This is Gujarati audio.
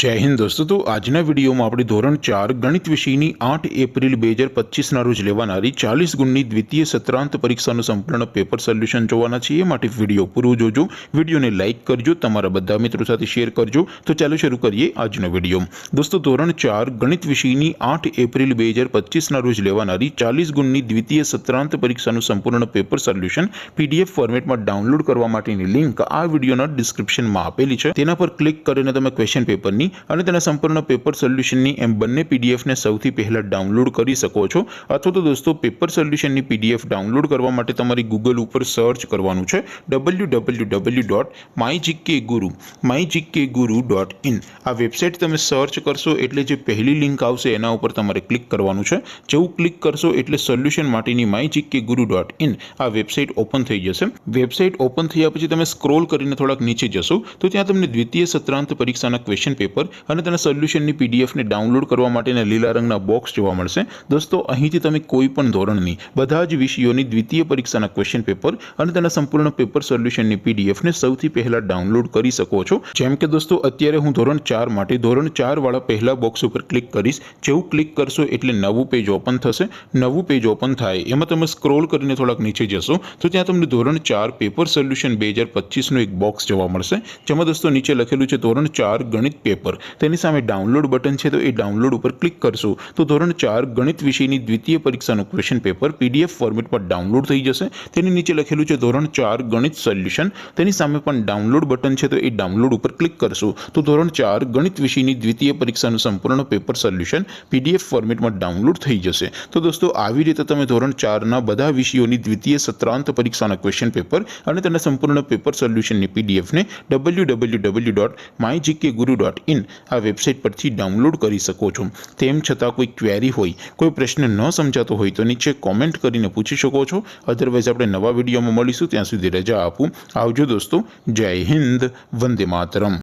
जय हिंद दोस्तों। तो आजना वीडियो में આપણે ધોરણ 4 ગણિત વિષયની 8 એપ્રિલ 2025 ના રોજ લેવાનારી 40 ગુણની દ્વિતીય સત્રાંત પરીક્ષાનું સંપૂર્ણ પેપર સોલ્યુશન જોવાના છીએ। માટે વિડિયો પૂરો જોજો, વિડિયોને લાઈક કરજો, તમારા બધા મિત્રો સાથે શેર કરજો। તો ચાલો શરૂ કરીએ આજનો વિડિયો। દોસ્તો ધોરણ 4 ગણિત વિષયની 8 એપ્રિલ 2025 ના રોજ લેવાનારી 40 ગુણની દ્વિતીય સત્રાંત પરીક્ષાનું સંપૂર્ણ પેપર સોલ્યુશન પીડીએફ ફોર્મેટમાં ડાઉનલોડ કરવા માટેની લિંક આ વિડિયોના ડિસ્ક્રિપ્શનમાં આપેલી છે। તેના પર ક્લિક કરીને તમે ક્વેશ્ચન પેપરની અને તેના સંપૂર્ણ પેપર સોલ્યુશનની એમ બંને પીડીએફને સૌથી પહેલા ડાઉનલોડ કરી શકો છો। અથવા તો દોસ્તો પેપર સોલ્યુશનની પીડીએફ ડાઉનલોડ કરવા માટે તમારી ગૂગલ ઉપર સર્ચ કરવાનું છે www.mygkguru.in। આ વેબસાઇટ તમે સર્ચ કરશો એટલે જે પહેલી લિંક આવશે એના ઉપર તમારે ક્લિક કરવાનું છે। જેવું ક્લિક કરશો એટલે સોલ્યુશન માટેની mygkguru.in આ વેબસાઇટ ઓપન થઈ જશે। વેબસાઇટ ઓપન થયા પછી તમે સ્ક્રોલ કરીને થોડાક નીચે જશો તો ત્યાં તમને દ્વિતીય સત્રાંત પરીક્ષાના ક્વેશ્ચન પેપર અને તેના સોલ્યુશનની પીડીએફને ડાઉનલોડ કરવા માટેના લીલા રંગના બોક્સ જોવા મળશે। દોસ્તો અહીંથી તમે કોઈ પણ ધોરણની બધા જ વિષયોની દ્વિતીય પરીક્ષાના ક્વેશ્ચન પેપર અને તેના સંપૂર્ણ પેપર સોલ્યુશનની પીડીએફને સૌથી પહેલા ડાઉનલોડ કરી શકો છો। જેમ કે દોસ્તો અત્યારે હું ધોરણ 4 માટે ધોરણ 4 વાળા પહેલા બોક્સ ઉપર ક્લિક કરીશ। જેવું ક્લિક કરશો એટલે નવું પેજ ઓપન થશે। નવું પેજ ઓપન થાય એમાં તમે સ્ક્રોલ કરીને થોડાક નીચે જશો તો ત્યાં તમને ધોરણ 4 પેપર સોલ્યુશન 2025નું એક બોક્સ જોવા મળશે। જેમાં દોસ્તો નીચે લખેલું છે ધોરણ 4 ગણિત પેપર। તેની સામે ડાઉનલોડ બટન છે તો એ ડાઉનલોડ ઉપર ક્લિક કરશો તો ધોરણ 4 ગણિત વિષયની દ્વિતીય પરીક્ષાનું ક્વેશ્ચન પેપર પીડીએફ ફોર્મેટમાં ડાઉનલોડ થઈ જશે। તેની નીચે લખેલું છે ધોરણ 4 ગણિત સોલ્યુશન। તેની સામે પણ ડાઉનલોડ બટન છે તો એ ડાઉનલોડ ઉપર ક્લિક કરશો તો ધોરણ 4 ગણિત વિષયની દ્વિતીય પરીક્ષાનું સંપૂર્ણ પેપર સોલ્યુશન પીડીએફ ફોર્મેટમાં ડાઉનલોડ થઈ જશે। તો દોસ્તો આવી રીતે તમે ધોરણ 4ના બધા વિષયોની દ્વિતીય સત્રાંત પરીક્ષાના ક્વેશ્ચન પેપર અને તેના સંપૂર્ણ પેપર સોલ્યુશનની પીડીએફને www.mygkguru.in આ વેબસાઇટ પરથી ડાઉનલોડ કરી શકો છો। તેમ છતાં કોઈ ક્વેરી હોય, કોઈ પ્રશ્ન ન સમજાતો હોય તો નીચે કોમેન્ટ કરીને પૂછી શકો છો। અધરવાઇઝ આપણે નવા વિડીયોમાં મળીશું, ત્યાં સુધી રજા આપું। આવજો દોસ્તો। જય હિન્દ, વંદે માતરમ।